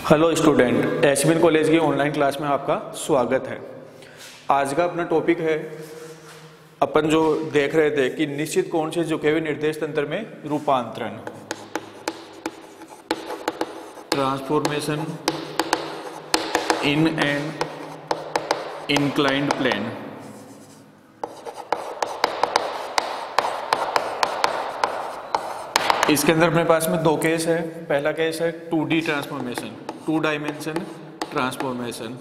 Hello student, SBN college की online class में आपका स्वागत है। आज का अपना टॉपिक है, अपन जो देख रहे थे कि निश्चित कोण से झुके हुए निर्देश तंत्र में रूपांतरण, transformation in an inclined plane. इसके अंदर अपने पास में दो केस है। पहला केस है 2D ट्रांसफॉर्मेशन, 2 डायमेंशन ट्रांसफॉर्मेशन,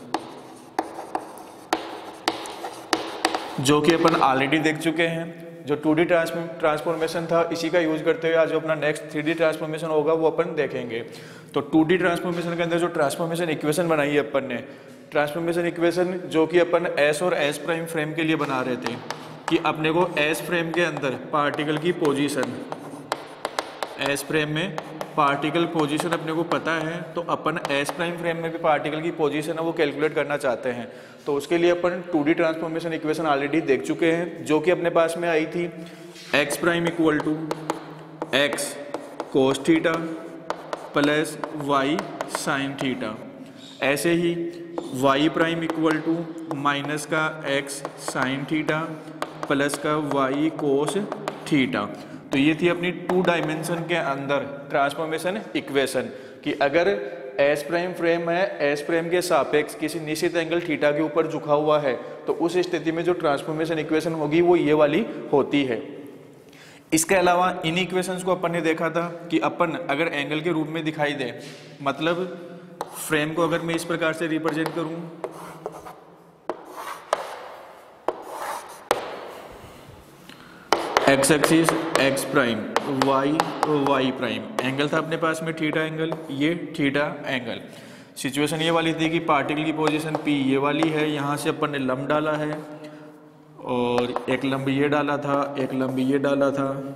जो कि अपन ऑलरेडी देख चुके हैं। जो 2D ट्रांसफॉर्मेशन था, इसी का यूज करते हुए आज जो अपना नेक्स्ट 3D ट्रांसफॉर्मेशन होगा वो अपन देखेंगे। तो 2D ट्रांसफॉर्मेशन के अंदर जो ट्रांसफॉर्मेशन इक्वेशन बनाई है अपन ने, ट्रांसफॉर्मेशन इक्वेशन जो कि अपन एस और एस प्राइम फ्रेम के लिए बना रहे थे कि अपने को एस फ्रेम के अंदर पार्टिकल की पोजीशन, एस फ्रेम में पार्टिकल पोजीशन अपने को पता है, तो अपन एस प्राइम फ्रेम में भी पार्टिकल की पोजीशन है वो कैलकुलेट करना चाहते हैं। तो उसके लिए अपन 2D ट्रांसफॉर्मेशन इक्वेशन ऑलरेडी देख चुके हैं, जो कि अपने पास में आई थी X prime equal to x cos theta plus Y sine theta. ऐसे ही Y prime equal to minus का एक्स साइन थीटा प्लस का वाई कोस थीटा। तो ये थी अपनी 2 डायमेंशन के अंदर ट्रांसफॉर्मेशन इक्वेशन कि अगर एस प्राइम फ्रेम है, एस फ्रेम के सापेक्ष किसी निश्चित एंगल थीटा के ऊपर झुका हुआ है, तो उस स्थिति में जो ट्रांसफॉर्मेशन इक्वेशन होगी वो ये वाली होती है। इसके अलावा इन इक्वेशंस को अपन ने देखा था कि अपन अगर एंगल के रूप में दिखाई दे, मतलब फ्रेम को अगर मैं इस प्रकार से रिप्रेजेंट करूं, x axis x prime, y y prime, angle था अपने पास में थीटा एंगल, ये थीटा एंगल। सिचुएशन ये वाली थी कि पार्टिकल की पोजीशन पी ये वाली है, यहाँ से अपन ने लंब डाला है और एक लंब ये डाला था, एक लंब ये डाला था,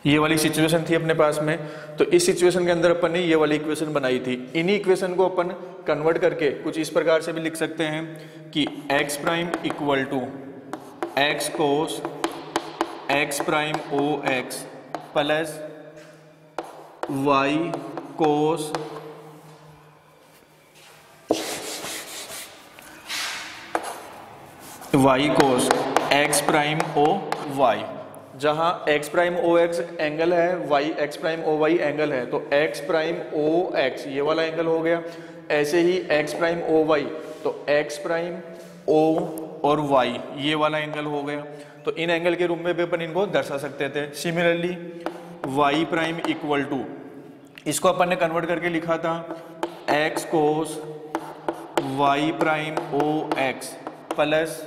ये वाली सिचुएशन थी अपने पास में। तो इस सिचुएशन के अंदर अपन ने ये वाली इक्वेशन बनाई थी। इन्हीं इक्वेशन को अपन कन्वर्ट करके कुछ इस प्रकार से भी लिख सकते हैं कि X prime equal to x cos x prime O x plus Y cos x prime O Y. जहां एक्स प्राइम ओ एक्स एंगल है, वाई एक्स प्राइम ओ वाई एंगल है, तो एक्स प्राइम ओ एक्स ये वाला एंगल हो गया। ऐसे ही एक्स प्राइम ओ Y, तो एक्स प्राइम ओ और y ये वाला एंगल हो गया। तो इन एंगल के रूप में भी अपन इनको दर्शा सकते थे। Similarly y prime equal to, इसको अपन ने कन्वर्ट करके लिखा था x कोस y प्राइम ओ x plus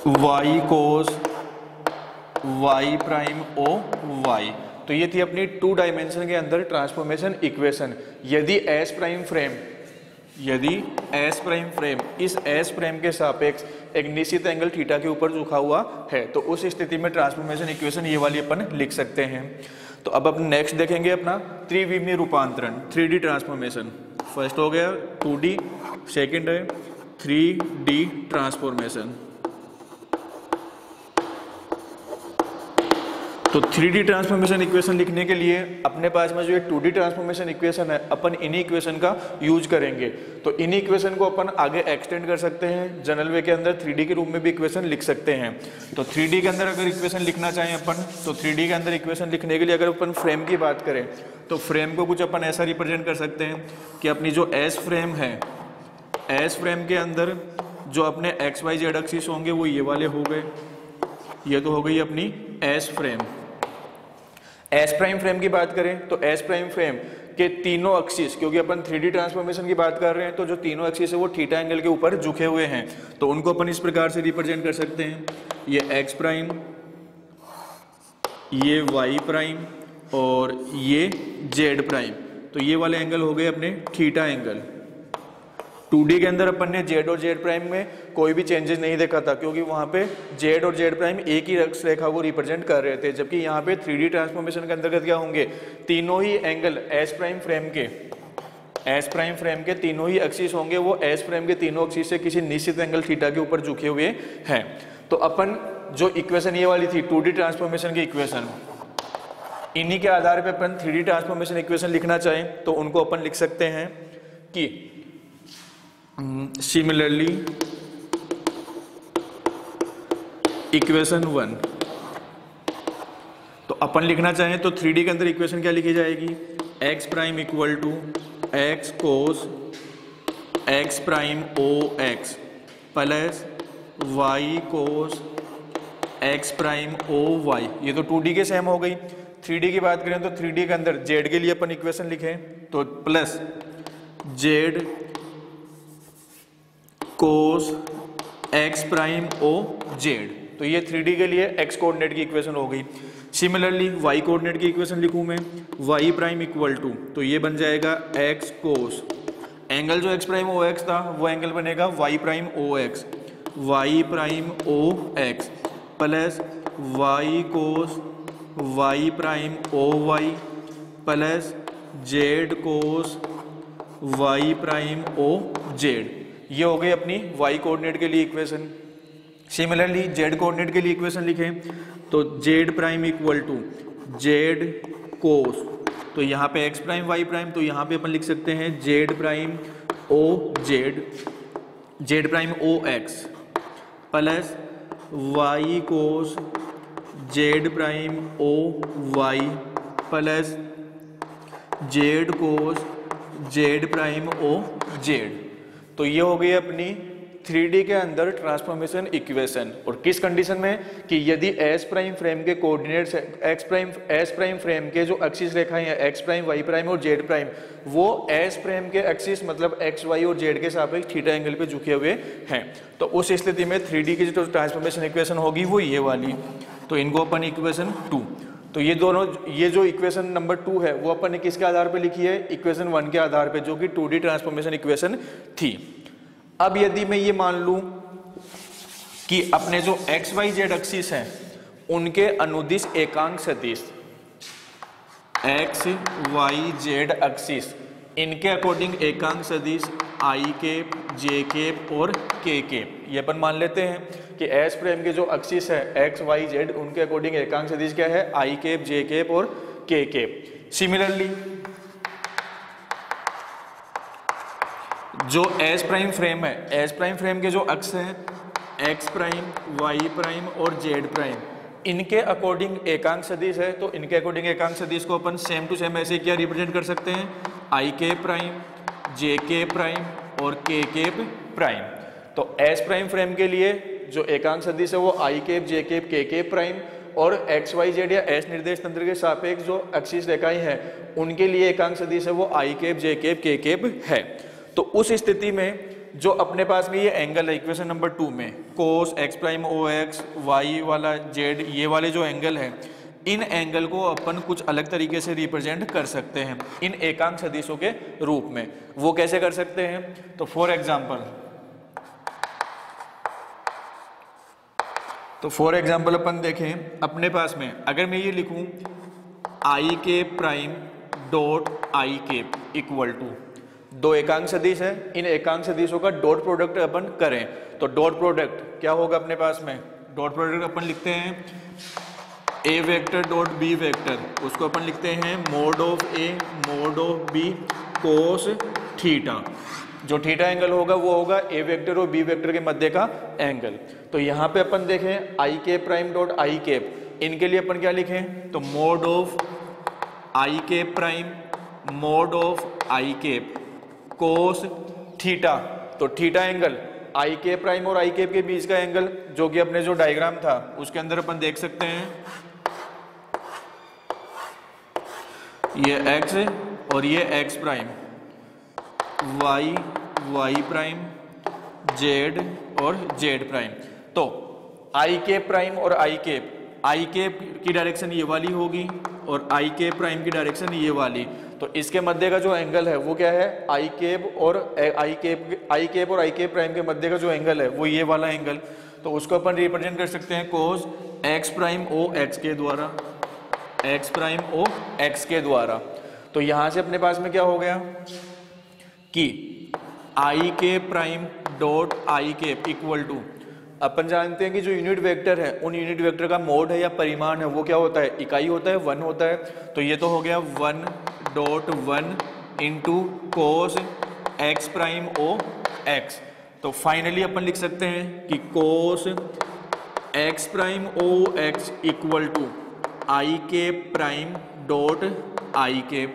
y cos y prime ओ वाई। तो ये थी अपनी 2 डायमेंशन के अंदर ट्रांसफॉर्मेशन इक्वेशन। यदि एस प्राइम फ्रेम इस एस फ्रेम के सापेक्ष एक निश्चित एंगल थीटा के ऊपर झुका हुआ है, तो उस स्थिति में ट्रांसफॉर्मेशन इक्वेशन ये वाली अपन लिख सकते हैं। तो अब अपन नेक्स्ट देखेंगे अपना त्रिविमीय रूपांतरण, 3D ट्रांसफॉर्मेशन। फर्स्ट हो गया 2D, सेकेंड है 3D ट्रांसफॉर्मेशन। तो 3D ट्रांसफॉर्मेशन इक्वेशन लिखने के लिए अपने पास में जो ये 2D ट्रांसफॉर्मेशन इक्वेशन है, अपन इन्हीं इक्वेशन का यूज करेंगे। तो इन्हीं इक्वेशन को अपन आगे एक्सटेंड कर सकते हैं, जनरल वे के अंदर 3D के रूप में भी इक्वेशन लिख सकते हैं। तो 3D के अंदर अगर इक्वेशन लिखना चाहें अपन, तो 3D के अंदर इक्वेशन लिखने के लिए अगर अपन फ्रेम की बात करें, तो फ्रेम को कुछ अपन ऐसा रिप्रेजेंट कर सकते हैं कि अपनी जो एस फ्रेम है, एस फ्रेम के अंदर जो अपने एक्स वाई जेड एक्सिस होंगे वो ये वाले हो गए। ये तो हो गई अपनी S frame. S prime frame की बात करें तो एस प्राइम फ्रेम के तीनों एक्सिस, क्योंकि अपन 3D ट्रांसफॉर्मेशन की बात कर रहे हैं, तो जो तीनों एक्सिस है वो थीटा एंगल के ऊपर झुके हुए हैं। तो उनको अपन इस प्रकार से रिप्रेजेंट कर सकते हैं, ये एक्स प्राइम, ये वाई प्राइम और ये जेड प्राइम। तो ये वाले एंगल हो गए अपने थीटा एंगल। 2D के अंदर अपन ने जेड और जेड प्राइम में कोई भी चेंजेस नहीं देखा था, क्योंकि वहां पे जेड और जेड प्राइम एक ही रेखा को रिप्रेजेंट कर रहे थे। जबकि यहाँ पे 3D ट्रांसफॉर्मेशन के अंतर्गत क्या होंगे, तीनों ही एंगल एस प्राइम फ्रेम के तीनों ही एक्सिस होंगे, वो एस फ्रेम के तीनों एक्सिस से किसी निश्चित एंगल थीटा के ऊपर झुके हुए हैं। तो अपन जो इक्वेशन ये वाली थी 2D ट्रांसफॉर्मेशन की इक्वेशन, इन्हीं के आधार पे अपन 3D ट्रांसफॉर्मेशन इक्वेशन लिखना चाहें तो उनको अपन लिख सकते हैं कि सिमिलरली इक्वेशन 1। तो अपन लिखना चाहें तो 3D के अंदर इक्वेशन क्या लिखी जाएगी, x prime equal to x cos x prime O x plus Y cos x prime O y. ये तो 2D के सेम हो गई। 3D की बात करें तो 3D के अंदर z के लिए अपन इक्वेशन लिखें तो plus z cos x prime O Z. तो ये 3D के लिए x कोऑर्डिनेट की इक्वेशन हो गई। सिमिलरली y कोऑर्डिनेट की इक्वेशन लिखूं मैं, y प्राइम इक्वल टू, तो ये बन जाएगा x कोस, एंगल जो x प्राइम ओ एक्स था वो एंगल बनेगा y प्राइम ओ एक्स, y प्राइम ओ x plus y cos y prime ओ y plus z cos y prime ओ जेड। ये हो गई अपनी y कोऑर्डिनेट के लिए इक्वेशन। सिमिलरली z कोऑर्डिनेट के लिए इक्वेशन लिखें तो z prime equal to z cos, तो यहाँ पे x प्राइम y प्राइम, तो यहाँ पे अपन लिख सकते हैं z प्राइम ओ जेड, z प्राइम ओ x plus y cos z prime ओ y plus z cos z prime O Z. तो ये हो गई अपनी 3D के अंदर ट्रांसफॉर्मेशन इक्वेशन। और किस कंडीशन में कि यदि एस प्राइम फ्रेम के कोऑर्डिनेट्स एस प्राइम फ्रेम के जो एक्सिस रेखाएं हैं एक्स प्राइम वाई प्राइम और जेड प्राइम, वो एस फ्रेम के एक्सिस मतलब एक्स वाई और जेड के सापेक्ष थीटा एंगल पे झुके हुए हैं। तो उस स्थिति में 3D की जो ट्रांसफॉर्मेशन इक्वेशन होगी वो ये वाली। तो इनको अपन इक्वेशन 2, तो ये दोनों, ये जो इक्वेशन नंबर 2 है वो अपन ने किसके आधार पे लिखी है, इक्वेशन 1 के आधार पे, जो कि 2D ट्रांसफॉर्मेशन इक्वेशन थी। अब यदि मैं ये मान लूं कि अपने जो एक्स वाई जेड एक्सिस हैं उनके अनुदिश एकांक सदिश एक्स वाई जेड एक्सिस, इनके अकॉर्डिंग एकांक सदिश आई केप जे केप और के केप, ये अपन मान लेते हैं कि एस फ्रेम के जो एक्सिस है एक्स वाई जेड उनके अकॉर्डिंग एकांक सदिश क्या है, आई केप जे केप और के केप। सिमिलरली जो एस प्राइम फ्रेम है, एस प्राइम फ्रेम के जो अक्ष हैं एक्स प्राइम वाई प्राइम और जेड प्राइम, इनके अकॉर्डिंग एकांक सदिश है। तो इनके अकॉर्डिंग एकांक सदिश को अपन सेम टू सेम ऐसे क्या रिप्रेजेंट कर सकते हैं, आई के प्राइम जे के प्राइम और के केप प्राइम। तो एस प्राइम फ्रेम के लिए जो एकांक सदिश है वो आई केप जे केप के केप प्राइम, और एक्स वाई जेड या एस निर्देश तंत्र के सापेक्ष जो एक्सिस रेखाएं हैं उनके लिए एकांक सदिश है वो आई केप जे केप के केप है। तो उस स्थिति में जो अपने पास में ये एंगल है इक्वेशन नंबर 2 में, कोस एक्स प्राइम ओ एक्स वाई वाला जेड, ये वाले जो एंगल है, इन एंगल को अपन कुछ अलग तरीके से रिप्रेजेंट कर सकते हैं इन एकांक सदिशों के रूप में। वो कैसे कर सकते हैं, तो फॉर एग्जाम्पल अपन देखें अपने पास में, अगर मैं ये लिखूं आई के prime dot I cap equal to, दो एकांक सदिश है, इन एकांक सदिशों का डॉट प्रोडक्ट अपन करें तो डॉट प्रोडक्ट क्या होगा अपने पास में, डॉट प्रोडक्ट अपन लिखते हैं a vector dot b vector, उसको अपन लिखते हैं mod of a mod of b cos theta. जो थीटा एंगल होगा वो होगा ए वेक्टर और बी वेक्टर के मध्य का एंगल। तो यहाँ पे अपन देखें आई के प्राइम डॉट आई केप, इनके लिए अपन क्या लिखें, तो mod of i cap prime mod of i cap cos theta. तो थीटा एंगल आई के प्राइम और आई केप के बीच का एंगल, जो कि अपने जो डायग्राम था उसके अंदर अपन देख सकते हैं, ये एक्स और ये x prime, y y prime, z और जेड प्राइम। तो आई केप प्राइम और आई केप की डायरेक्शन ये वाली होगी और आई केप प्राइम की डायरेक्शन ये वाली। तो इसके मध्य का जो एंगल है वो क्या है, आई केप और आई केप प्राइम के मध्य का जो एंगल है वो ये वाला एंगल। तो उसको अपन रिप्रेजेंट कर सकते हैं कोस एक्स प्राइम ओ एक्स के द्वारा, एक्स प्राइम ओ एक्स के द्वारा। तो यहां से अपने पास में क्या हो गया कि आई के prime dot I cap equal to, अपन जानते हैं कि जो यूनिट वेक्टर है उन यूनिट वेक्टर का मोड है या परिमाण है वो क्या होता है, इकाई होता है, 1 होता है। तो ये तो हो गया 1.1 इंटू कोस एक्स प्राइम ओ एक्स। तो फाइनली अपन लिख सकते हैं कि cos x prime O X equal to I के प्राइम डॉट आई के।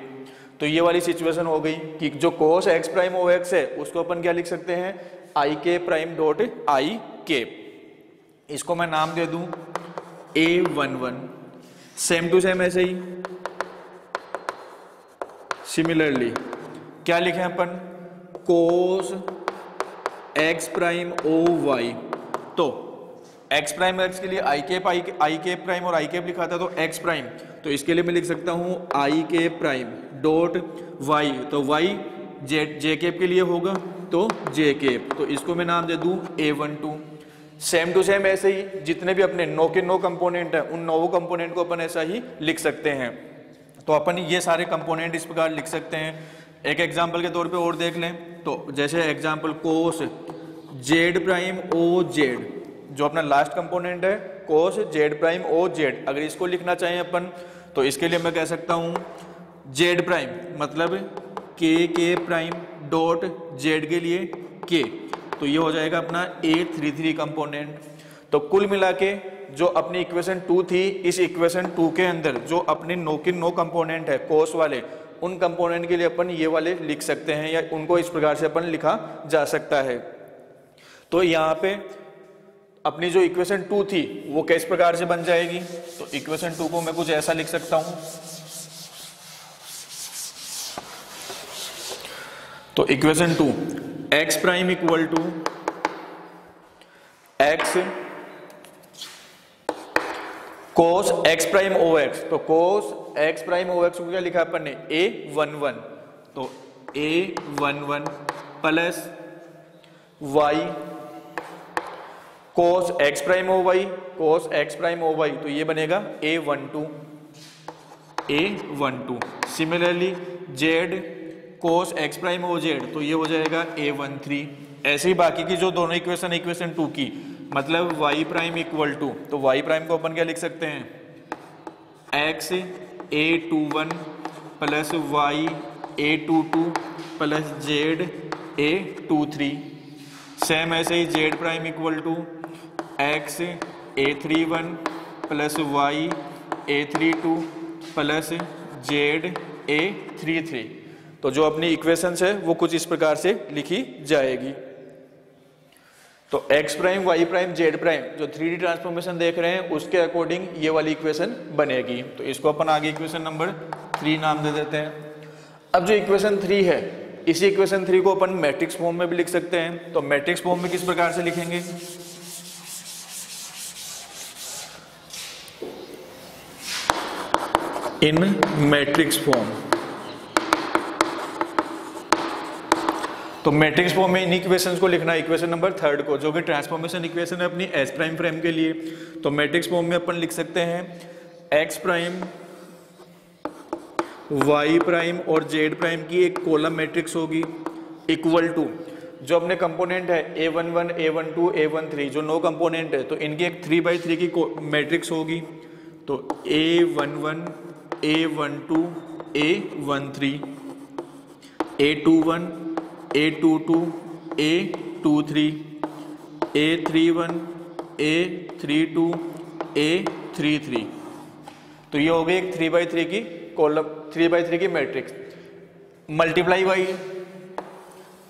तो ये वाली सिचुएशन हो गई कि जो कोस एक्स प्राइम ओ एक्स है उसको अपन क्या लिख सकते हैं, आई के प्राइम डॉट आई के। इसको मैं नाम दे दूं A11। सेम टू सेम ऐसे ही सिमिलरली क्या लिखे अपन, कोस एक्स प्राइम ओ वाई। तो एक्स प्राइम एक्स के लिए आई के प्राइम और आई के लिखा था तो एक्स प्राइम, तो इसके लिए मैं लिख सकता हूं आई के प्राइम डॉट वाई। तो वाई जे केप के लिए होगा तो जे केप, तो इसको मैं नाम दे दूं A12। सेम टू सेम ऐसे ही जितने भी अपने नो के नो कंपोनेंट है उन 9 कंपोनेंट को अपन ऐसा ही लिख सकते हैं। तो अपन ये सारे कंपोनेंट इस प्रकार लिख सकते हैं। एक एग्जांपल के तौर पे और देख लें तो जैसे एग्जांपल कोस जेड प्राइम ओ जेड, जो अपना लास्ट कंपोनेंट है कोस जेड प्राइम ओ जेड, अगर इसको लिखना चाहें अपन तो इसके लिए मैं कह सकता हूं जेड प्राइम मतलब के प्राइम डॉट जेड के लिए के, तो ये हो जाएगा अपना A33 कंपोनेंट। तो कुल मिला के जो अपनी इक्वेशन 2 थी, इस इक्वेशन 2 के अंदर जो अपने नो के नो कंपोनेंट है कोस वाले, उन कंपोनेंट के लिए अपन ये वाले लिख सकते हैं या उनको इस प्रकार से अपन लिखा जा सकता है। तो यहाँ पे अपनी जो इक्वेशन 2 थी वो किस प्रकार से बन जाएगी, तो इक्वेशन 2 को मैं कुछ ऐसा लिख सकता हूं। तो equation 2 X prime equal to x cos x prime O X. तो कोस एक्स प्राइम ओ एक्स को क्या लिखा अपन ने A11, तो A11 plus Y cos x prime ओ वाई, कोस एक्स प्राइम ओ वाई, तो ये बनेगा A12। Similarly Z cos x prime O Z, तो ये हो जाएगा A13। ऐसे ही बाकी की जो दोनों इक्वेशन 2 की, मतलब वाई प्राइम इक्वल टू, तो वाई प्राइम को अपन क्या लिख सकते हैं X A21 plus Y A22 plus Z A23। Same ऐसे ही Z prime equal to X A31 plus Y A32 plus Z A33। तो जो अपनी इक्वेशंस है वो कुछ इस प्रकार से लिखी जाएगी। तो x prime y prime z prime जो 3D ट्रांसफॉर्मेशन देख रहे हैं उसके अकॉर्डिंग ये वाली इक्वेशन बनेगी। तो इसको अपन आगे इक्वेशन नंबर 3 नाम दे देते हैं। अब जो इक्वेशन 3 है, इसी इक्वेशन 3 को अपन मैट्रिक्स फॉर्म में भी लिख सकते हैं। तो मैट्रिक्स फॉर्म में किस प्रकार से लिखेंगे, इन मैट्रिक्स फॉर्म। तो मैट्रिक्स फॉर्म में इन इक्वेशंस को लिखना है, इक्वेशन नंबर 3 को, जो कि ट्रांसफॉर्मेशन इक्वेशन है अपनी एस प्राइम फ्रेम के लिए। तो मैट्रिक्स फॉर्म में अपन लिख सकते हैं एक्स प्राइम वाई प्राइम और जेड प्राइम की एक कॉलम मैट्रिक्स होगी इक्वल टू जो अपने कंपोनेंट है A11 A12 A13, जो 9 कंपोनेंट है तो इनकी एक 3x3 की मैट्रिक्स होगी। तो A11 A12 A13 A21 A22 A23 A31 A32 A33। तो ये हो गई एक 3x3 की कॉलम, 3x3 की मैट्रिक्स। मल्टीप्लाई बाई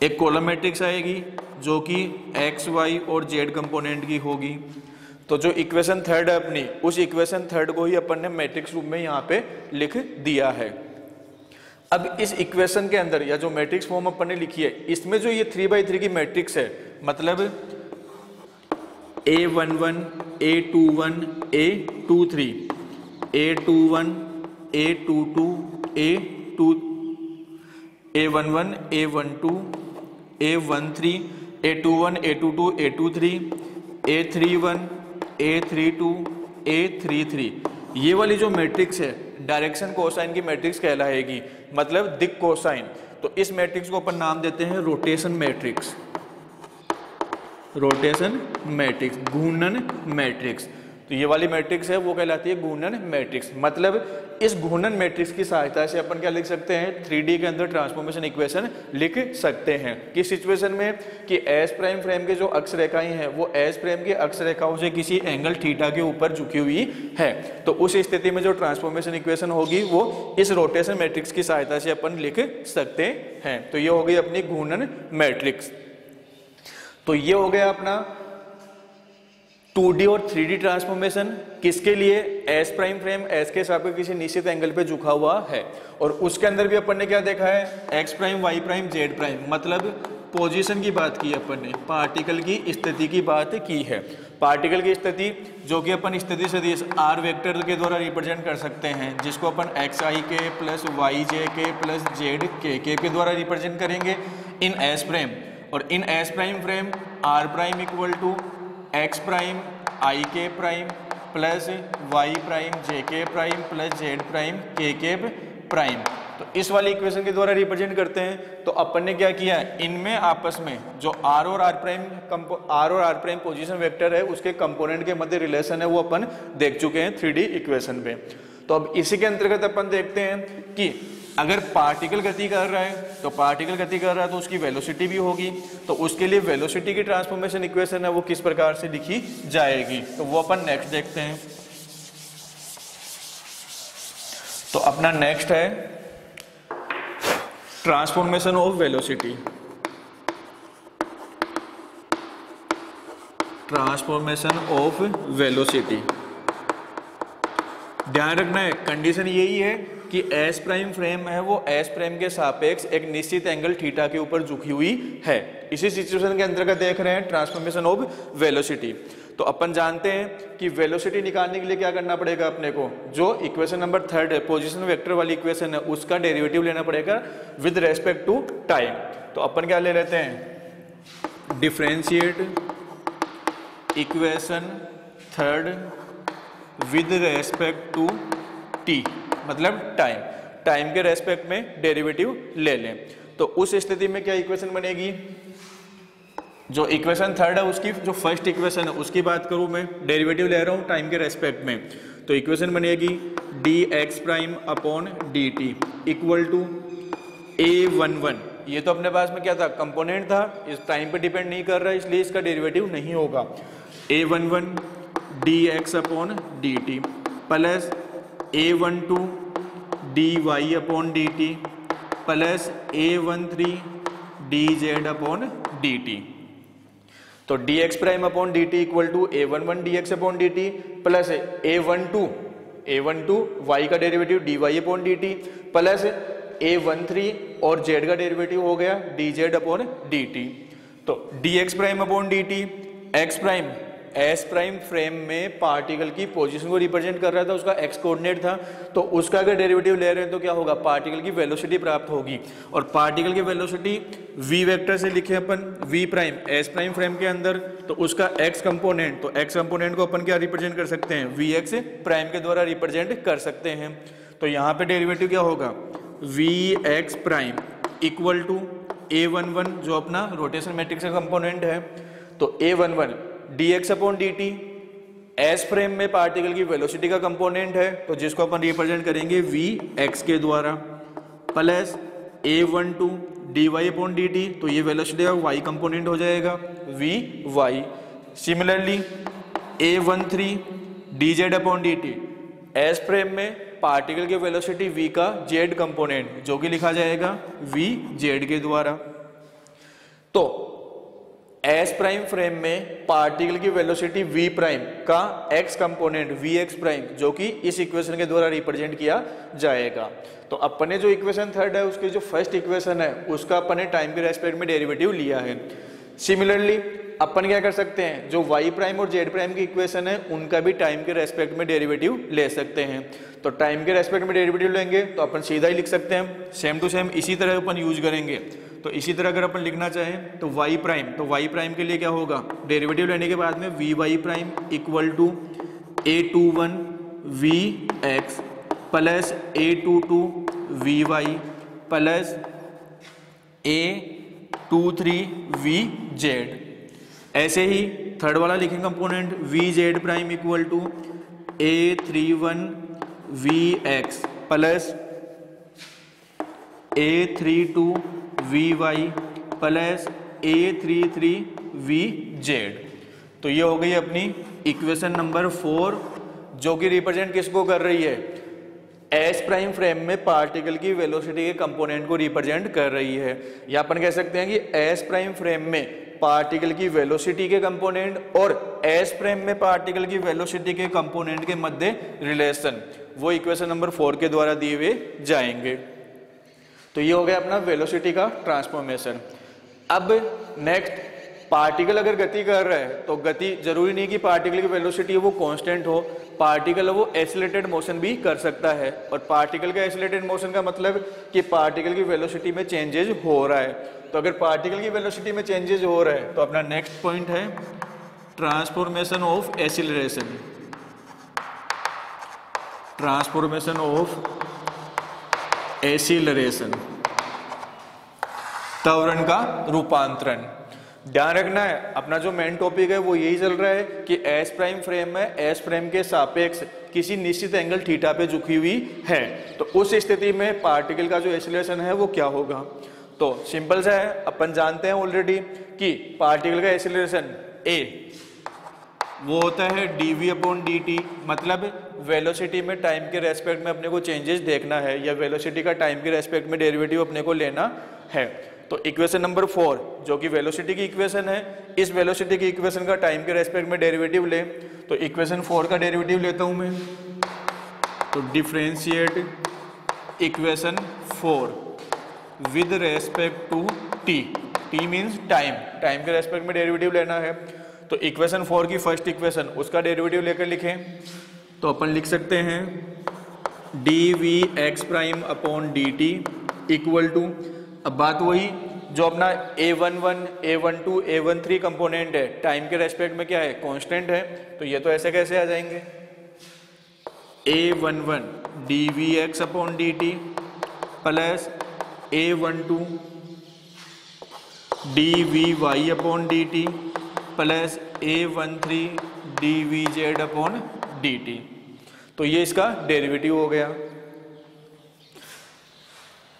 एक कॉलम मैट्रिक्स आएगी जो कि एक्स वाई और जेड कंपोनेंट की होगी। तो जो इक्वेशन 3 है अपनी, उस इक्वेशन 3 को ही अपन ने मैट्रिक्स रूप में यहाँ पे लिख दिया है। अब इस इक्वेशन के अंदर या जो मैट्रिक्स फॉर्म अपन ने लिखी है, इसमें जो ये 3x3 की मैट्रिक्स है, मतलब A11 A21 A23 A21 A22 A11 A12 A13 A21 A22 A23 A31 A32 A33, ये वाली जो मैट्रिक्स है डायरेक्शन कोसाइन की मैट्रिक्स कहलाएगी, मतलब दिक कोसाइन। तो इस मैट्रिक्स को अपन नाम देते हैं रोटेशन मैट्रिक्स। रोटेशन मैट्रिक्स, घूर्णन मैट्रिक्स। तो ये वाली मैट्रिक्स है वो कहलाती है घूर्णन मैट्रिक्स। मतलब इस घूर्णन मैट्रिक्स की सहायता से अपन क्या लिख सकते हैं, 3D के अंदर ट्रांसफॉर्मेशन इक्वेशन लिख सकते हैं। किस सिचुएशन में कि एस प्राइम फ्रेम के जो अक्ष रेखाएं हैं वो एस प्राइम की अक्ष रेखाओं से किसी एंगल थीटा के ऊपर झुकी हुई है, तो उस स्थिति में जो ट्रांसफॉर्मेशन इक्वेशन होगी वो इस रोटेशन मैट्रिक्स की सहायता से अपन लिख सकते हैं। तो ये हो गई अपनी घूर्णन मैट्रिक्स। तो ये हो गया अपना 2D और 3D ट्रांसफॉर्मेशन। किसके लिए, एस प्राइम फ्रेम एस के सापेक्ष किसी निश्चित एंगल पे झुका हुआ है। और उसके अंदर भी अपन ने क्या देखा है, x prime, y prime, z prime, मतलब पोजीशन की बात की अपन ने, पार्टिकल की स्थिति की बात की है। पार्टिकल की स्थिति जो कि अपन स्थिति सदिश आर वेक्टर के द्वारा रिप्रेजेंट कर सकते हैं, जिसको अपन एक्स आई के प्लस वाई जे के प्लस जेड के के द्वारा रिप्रेजेंट करेंगे इन एस प्राइम। और in S prime frame R prime equal to X prime I के prime plus Y prime J के prime plus Z prime K prime, तो इस वाली इक्वेशन के द्वारा रिप्रेजेंट करते हैं। तो अपन ने क्या किया, इनमें आपस में जो आर और आर प्राइम पोजीशन वेक्टर है उसके कंपोनेंट के मध्य रिलेशन है वो अपन देख चुके हैं 3D इक्वेशन पे। तो अब इसी के अंतर्गत अपन देखते हैं कि अगर पार्टिकल गति कर रहा है तो उसकी वेलोसिटी भी होगी, तो उसके लिए वेलोसिटी की ट्रांसफॉर्मेशन इक्वेशन है वो किस प्रकार से लिखी जाएगी, तो वो अपन नेक्स्ट देखते हैं। तो अपना नेक्स्ट है transformation of velocity. Transformation of velocity, ध्यान रखना है कंडीशन यही है कि एस प्राइम फ्रेम है वो एस प्राइम के सापेक्ष एक निश्चित एंगल थीटा के ऊपर झुकी हुई है। इसी सिचुएशन के अंतर्गत देख रहे हैं ट्रांसफॉर्मेशन ऑफ वेलोसिटी। तो अपन जानते हैं कि वेलोसिटी निकालने के लिए क्या करना पड़ेगा अपने को, जो इक्वेशन नंबर 3 है पोजीशन वेक्टर वाली इक्वेशन है उसका डेरिवेटिव लेना पड़ेगा विद रेस्पेक्ट टू टाइम। तो अपन क्या ले लेते हैं, differentiate equation 3 with respect to t, मतलब टाइम के रेस्पेक्ट में डेरिवेटिव ले लें। तो उस स्थिति में क्या इक्वेशन बनेगी, जो इक्वेशन 3 है उसकी जो फर्स्ट इक्वेशन है उसकी बात करूं, मैं डेरिवेटिव ले रहा हूं टाइम के रेस्पेक्ट में, तो इक्वेशन बनेगी dx prime upon dt equal to a11। ये तो अपने पास में क्या था, कंपोनेंट था, इस टाइम पे डिपेंड नहीं कर रहा इसलिए इसका डेरिवेटिव नहीं होगा। a11 dx upon dt plus a12 dy upon dt plus a13 dz upon dt। तो dx prime upon dt equal to a11 dx upon dt plus a12 y का derivative dy upon dt plus a13 और z का derivative हो गया dz upon dt। तो dx prime upon dt x prime s prime frame में particle की position को represent कर रहा था, उसका एक्स कोऑर्डिनेट था, तो उसका अगर डेरिवेटिव ले रहे हैं तो क्या होगा, पार्टिकल की वेलोसिटी प्राप्त होगी। और पार्टिकल की वेलोसिटी v वेक्टर से लिखे अपन, v prime s prime frame के अंदर, तो उसका x कंपोनेंट, तो x कंपोनेंट को अपन क्या रिप्रेजेंट कर सकते हैं, vx प्राइम के द्वारा रिप्रेजेंट कर सकते हैं। तो यहाँ पे डेरिवेटिव क्या होगा, vx prime equal to a11 जो अपना रोटेशन मैट्रिक्स का कंपोनेंट है, तो a11 dx upon dt S frame में पार्टिकल की वेलोसिटी का कंपोनेंट है, तो जिसको अपन रिप्रेजेंट करेंगे vx के द्वारा, plus a12 dy upon dt, तो ये वेलोसिटी का y कंपोनेंट हो जाएगा vy। Similarly a13 dz upon dt S frame में पार्टिकल की वेलोसिटी v का z कंपोनेंट जो कि लिखा जाएगा vz के द्वारा। तो एस प्राइम फ्रेम में पार्टिकल की वेलोसिटी v प्राइम का x कंपोनेंट vx प्राइम जो कि इस इक्वेशन के द्वारा रिप्रेजेंट किया जाएगा। तो अपने जो इक्वेशन 3 है उसकी जो फर्स्ट इक्वेशन है उसका अपने टाइम के रेस्पेक्ट में डेरिवेटिव लिया है। सिमिलरली अपन क्या कर सकते हैं, जो y प्राइम और z प्राइम की इक्वेशन है उनका भी टाइम के रेस्पेक्ट में डेरिवेटिव ले सकते हैं। तो टाइम के रेस्पेक्ट में डेरिवेटिव लेंगे तो अपन सीधा ही लिख सकते हैं, सेम टू सेम इसी तरह अपन यूज करेंगे। तो इसी तरह अगर अपन लिखना चाहें तो y प्राइम, तो y प्राइम के लिए क्या होगा, डेरिवेटिव लेने के बाद में vy prime equal to a21 vx plus a22 vy plus a23 vz। ऐसे ही थर्ड वाला लिखेंगे component v z prime equal to A31 Vx plus A32 Vy plus A33 Vz। तो ये हो गई अपनी इक्वेशन नंबर 4, जो कि रिप्रेजेंट किसको कर रही है, एस प्राइम फ्रेम में पार्टिकल की वेलोसिटी के कंपोनेंट को रिप्रेजेंट कर रही है। या अपन कह सकते हैं कि एस प्राइम फ्रेम में पार्टिकल की वेलोसिटी के कंपोनेंट और एस प्राइम में पार्टिकल की वेलोसिटी के कंपोनेंट के मध्य रिलेशन वो इक्वेशन नंबर 4 के द्वारा दिए हुए जाएंगे। तो ये हो गया अपना वेलोसिटी का ट्रांसफॉर्मेशन। अब नेक्स्ट, पार्टिकल अगर गति कर रहा है तो गति जरूरी नहीं कि पार्टिकल की वेलोसिटी वो कांस्टेंट हो, पार्टिकल वो एक्सीलरेटेड मोशन भी कर सकता है। और पार्टिकल का एक्सीलरेटेड मोशन का मतलब कि पार्टिकल की वेलोसिटी में चेंजेस हो रहा है। तो अगर पार्टिकल की वेलोसिटी में चेंजेस हो रहा है तो अपना नेक्स्ट पॉइंट है transformation of acceleration, transformation of acceleration, त्वरण का रूपांतरण। ध्यान रखना है अपना जो मेन टॉपिक है वो यही चल रहा है कि एस प्राइम फ्रेम में एस प्राइम के सापेक्ष किसी निश्चित एंगल थीटा पे झुकी हुई है, तो उस स्थिति में पार्टिकल का जो एक्सीलरेशन है वो क्या होगा। तो सिंपल सा है, अपन जानते हैं ऑलरेडी कि पार्टिकल का एक्सीलरेशन ए वो होता है dv अपॉन dt, मतलब वेलोसिटी में टाइम के रेस्पेक्ट में अपने को चेंजेस देखना है या वेलोसिटी का टाइम के रेस्पेक्ट में डेरिवेटिव अपने को लेना है। तो इक्वेशन नंबर 4 जो कि वेलोसिटी की इक्वेशन है, इस वेलोसिटी की इक्वेशन का टाइम के रेस्पेक्ट में डेरिवेटिव ले। तो इक्वेशन 4 का डेरिवेटिव लेता हूं मैं, तो differentiate equation 4 with respect to t, t means time, time के रेस्पेक्ट में डेरिवेटिव लेना है। तो इक्वेशन 4 की फर्स्ट इक्वेशन उसका डेरिवेटिव लेकर लिखें तो अपन लिख सकते हैं dvx prime upon dt equal to, अब बात वही जो अपना A11, A12, A13 कंपोनेंट है टाइम के रेस्पेक्ट में क्या है, कांस्टेंट है। तो ये तो ऐसे कैसे आ जाएंगे, A11 dvx upon dt plus A12 dvy upon dt plus A13 dvz upon dt। तो ये इसका डेरिवेटिव हो गया।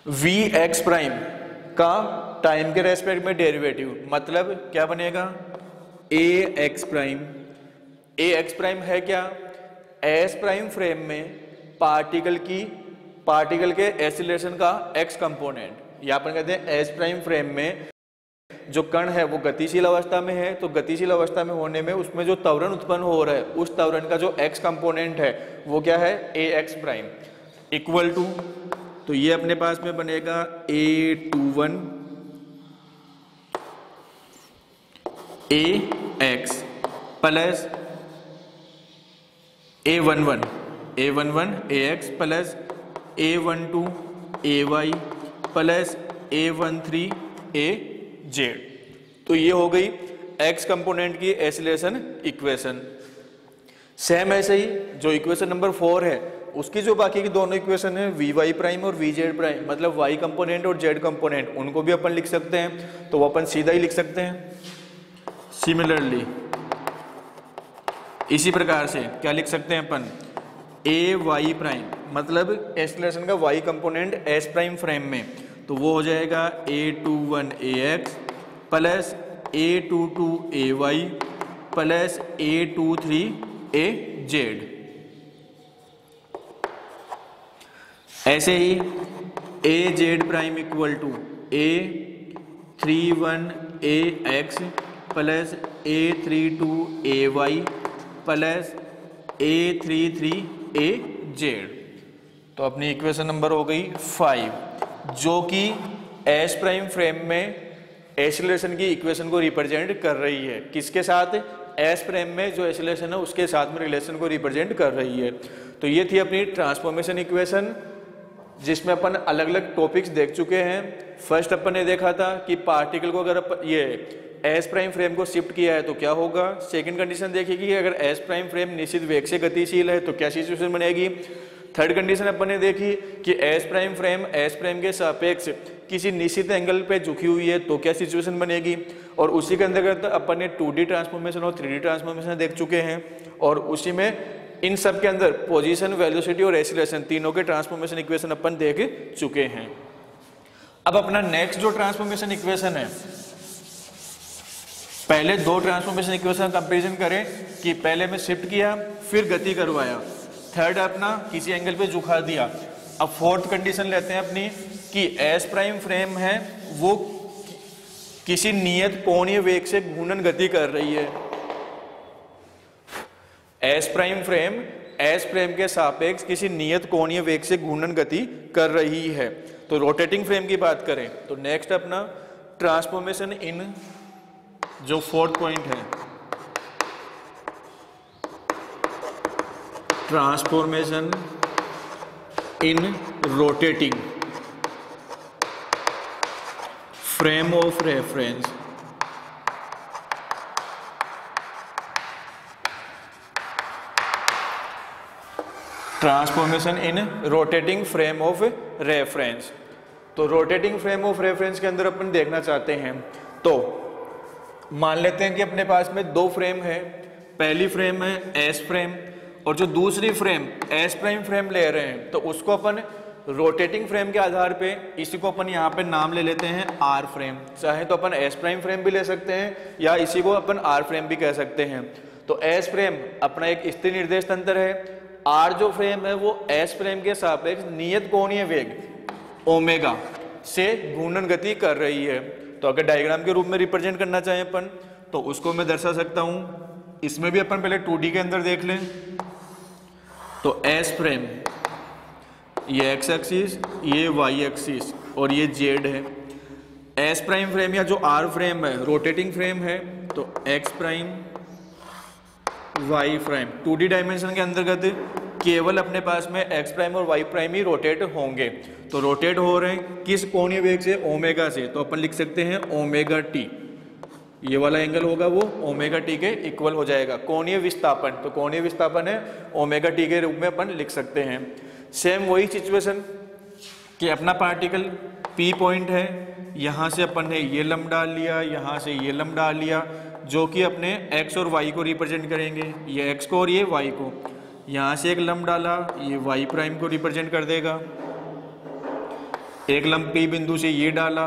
Vx प्राइम का टाइम के रेस्पेक्ट में डेरिवेटिव मतलब क्या बनेगा, Ax प्राइम। Ax प्राइम है क्या, एस प्राइम फ्रेम में पार्टिकल के एक्सीलरेशन का x कंपोनेंट, या अपन कहते हैं एस प्राइम फ्रेम में जो कण है वो गतिशील अवस्था में है, तो गतिशील अवस्था में होने में उसमें जो त्वरण उत्पन्न हो रहा है उस त्वरण का जो x कंपोनेंट है वो क्या है, Ax प्राइम इक्वल टू, तो ये अपने पास में बनेगा A21 Ax plus A11 Ax plus A12 Ay plus A13 Az। तो ये हो गई x कंपोनेंट की एक्सीलरेशन इक्वेशन। सेम ऐसे ही जो इक्वेशन नंबर 4 है उसकी जो बाकी की दोनों इक्वेशन है Vy प्राइम और Vz प्राइम, मतलब y कंपोनेंट और z कंपोनेंट, उनको भी अपन लिख सकते हैं। तो वो अपन सीधा ही लिख सकते हैं। सिमिलरली इसी प्रकार से क्या लिख सकते हैं अपन, Ay प्राइम मतलब एक्सीलरेशन का y component s prime frame में, तो वो हो जाएगा A21 Ax plus A22 Ay plus A23 Az। ऐसे ही Az prime equal to A31 Ax plus A32 Ay plus A33 Az। तो अपनी इक्वेशन नंबर हो गई 5, जो कि एस प्राइम फ्रेम में एक्सीलरेशन की इक्वेशन को रिप्रेजेंट कर रही है। किसके साथ, एस प्राइम में जो एक्सीलरेशन है उसके साथ में रिलेशन को रिप्रेजेंट कर रही है। तो ये थी अपनी ट्रांसफॉर्मेशन इक्वेशन, जिसमें अपन अलग अलग टॉपिक्स देख चुके हैं। फर्स्ट अपन ने देखा था कि पार्टिकल को अगर ये एस प्राइम फ्रेम को शिफ्ट किया है तो क्या होगा। सेकंड कंडीशन देखी कि अगर एस प्राइम फ्रेम निश्चित वेग से गतिशील है तो क्या सिचुएशन बनेगी। थर्ड कंडीशन अपन ने देखी कि S prime frame S prime के सापेक्ष किसी निश्चित एंगल पे झुकी हुई है तो क्या सिचुएशन बनेगी, और उसी के अंतर्गत अपन ने 2D ट्रांसफॉर्मेशन और 3D ट्रांसफॉर्मेशन देख चुके हैं, और उसी में इन सब के अंदर पोजीशन, वेलोसिटी और एक्सीलरेशन तीनों के ट्रांसफॉर्मेशन इक्वेशन अपन देख चुके हैं। अब अपना नेक्स्ट जो ट्रांसफॉर्मेशन इक्वेशन है, पहले दो ट्रांसफॉर्मेशन इक्वेशन कंपैरिजन करें कि पहले में शिफ्ट किया फिर गति करवाया, थर्ड अपना किसी एंगल पे झुका दिया। अब फोर्थ कंडीशन लेते हैं अपनी कि एस प्राइम फ्रेम है वो किसी नियत कोणीय वेग से घूर्णन गति कर रही है। S prime frame S frame के सापेक्ष किसी नियत कोणीय वेग से घूर्णन गति कर रही है। तो रोटेटिंग फ्रेम की बात करें तो नेक्स्ट अपना ट्रांसफॉर्मेशन इन जो फोर्थ पॉइंट है, transformation in rotating frame of reference. Transformation in rotating frame of reference. तो रोटेटिंग फ्रेम ऑफ रेफरेंस के अंदर अपन देखना चाहते हैं, तो मान लेते हैं कि अपने पास में दो फ्रेम है, पहली फ्रेम है एस फ्रेम और जो दूसरी फ्रेम एस प्राइम फ्रेम ले रहे हैं, तो उसको अपन रोटेटिंग फ्रेम के आधार पे इसी को अपन यहाँ पे नाम ले लेते हैं आर फ्रेम। चाहे तो अपन एस प्राइम फ्रेम भी ले सकते हैं या इसी को अपन आर फ्रेम भी कह सकते हैं। तो एस फ्रेम अपना एक स्थिर निर्देश तंत्र है, आर जो फ्रेम है वो एस फ्रेम के सापेक्ष नियत कोणीय वेग ओमेगा से घूर्णन गति कर रही है। तो अगर डायग्राम के रूप में रिप्रेजेंट करना चाहें अपन तो उसको मैं दर्शा सकता हूं। इसमें भी अपन पहले 2D के अंदर देख लें, तो एस फ्रेम ये एक्स एक्सिस, ये वाई एक्सिस और ये जेड है। एस प्राइम फ्रेम या जो आर फ्रेम है रोटेटिंग फ्रेम है, तो x prime y prime 2D dimension के अंतर्गत केवल अपने पास में एक्स प्राइम और वाई प्राइम ही रोटेट होंगे। तो रोटेट हो रहे हैं किस कोणीय वेग से, ओमेगा से, तो अपन लिख सकते हैं ओमेगा टी। ये वाला एंगल होगा वो ओमेगा टी के इक्वल हो जाएगा। कोणीय विस्थापन, तो कोणीय विस्थापन है ओमेगा टी के रूप में अपन लिख सकते हैं। सेम वही सिचुएशन कि अपना पार्टिकल पी पॉइंट है, यहाँ से अपन ने ये लंब डाल लिया, यहाँ से ये लंब डाल लिया, जो कि अपने एक्स और वाई को रिप्रेजेंट करेंगे, ये एक्स को और ये वाई को। यहाँ से एक लंब डाला, ये वाई प्राइम को रिप्रेजेंट कर देगा। एक लंब पी बिंदु से ये डाला,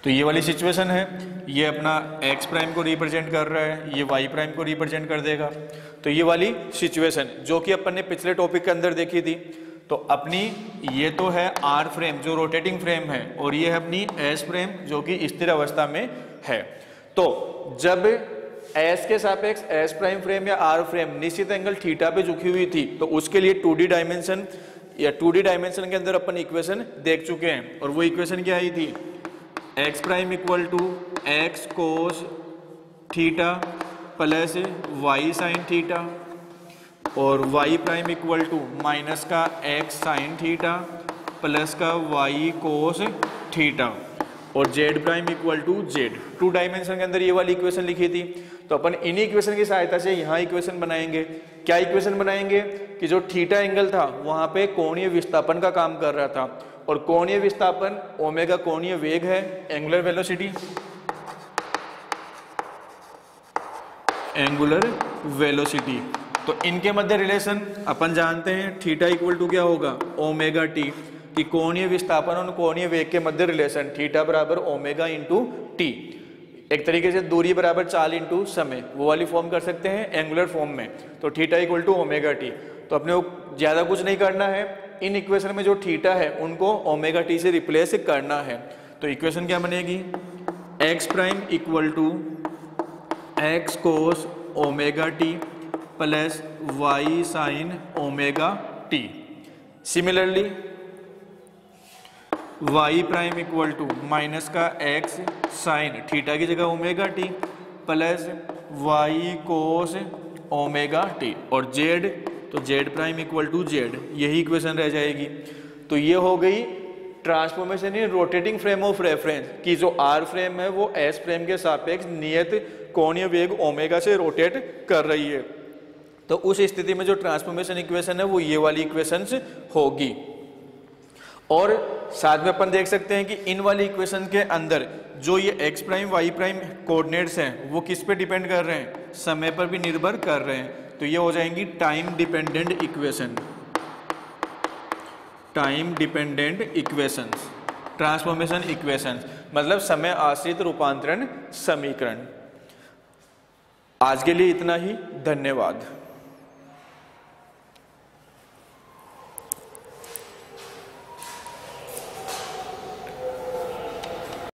तो ये वाली सिचुएशन है, ये अपना एक्स प्राइम को रिप्रेजेंट कर रहा है, ये वाई प्राइम को रिप्रेजेंट कर देगा। तो ये वाली सिचुएशन जो कि अपन ने पिछले टॉपिक के अंदर देखी थी। तो अपनी ये तो है आर फ्रेम जो रोटेटिंग फ्रेम है, और ये है अपनी एस फ्रेम जो कि स्थिर अवस्था में है। तो जब एस के सापेक्ष एस प्राइम फ्रेम या आर फ्रेम निश्चित एंगल थीटा पे झुकी हुई थी, तो उसके लिए 2D डायमेंशन या 2D डायमेंशन के अंदर अपन इक्वेशन देख चुके हैं। और वो इक्वेशन क्या आई थी, X prime equal to x cos theta plus Y sine theta, और Y prime equal to minus का एक्स साइन थीटा प्लस का वाई कोस थीटा, और Z prime equal to Z. 2 dimension के अंदर ये वाली इक्वेशन लिखी थी। तो अपन इन्हीं इक्वेशन की सहायता से यहाँ इक्वेशन बनाएंगे। क्या इक्वेशन बनाएंगे कि जो थीटा एंगल था वहाँ पे कोणीय विस्थापन का काम कर रहा था, और कोणीय विस्थापन ओमेगा कोणीय वेग है, एंगुलर वेलोसिटी, एंगुलर वेलोसिटी। तो इनके मध्य रिलेशन अपन जानते हैं, थीटा इक्वल टू क्या होगा, ओमेगा टी, कि कोणीय विस्थापन और कोणीय वेग के मध्य रिलेशन थीटा बराबर ओमेगा इंटू टी। एक तरीके से दूरी बराबर चाल इंटू समय, वो वाली फॉर्म कर सकते हैं एंगुलर फॉर्म में। तो theta equal to omega t. तो अपने को ज्यादा कुछ नहीं करना है, इन इक्वेशन में जो थीटा है उनको ओमेगा टी से रिप्लेस करना है। तो इक्वेशन क्या बनेगी, x prime equal to x cos omega t plus Y sine omega t. Similarly y prime equal to minus का एक्स साइन थीटा की जगह omega t plus Y cos omega t, और z तो z prime equal to z, यही equation रह जाएगी। तो ये हो गई transformation in rotating frame of reference की जो आर फ्रेम है वो एस फ्रेम के सापेक्ष नियत कोणीय वेग ओमेगा से रोटेट कर रही है। तो उस स्थिति में जो ट्रांसफॉर्मेशन इक्वेशन है वो ये वाली इक्वेशंस होगी। और साथ में अपन देख सकते हैं कि इन वाली इक्वेशन के अंदर जो ये x prime y prime coordinates हैं वो किस पे डिपेंड कर रहे हैं, समय पर भी निर्भर कर रहे हैं। तो ये हो जाएंगी time dependent equation, time dependent equations, transformation equations, मतलब समय आश्रित रूपांतरण समीकरण। आज के लिए इतना ही, धन्यवाद।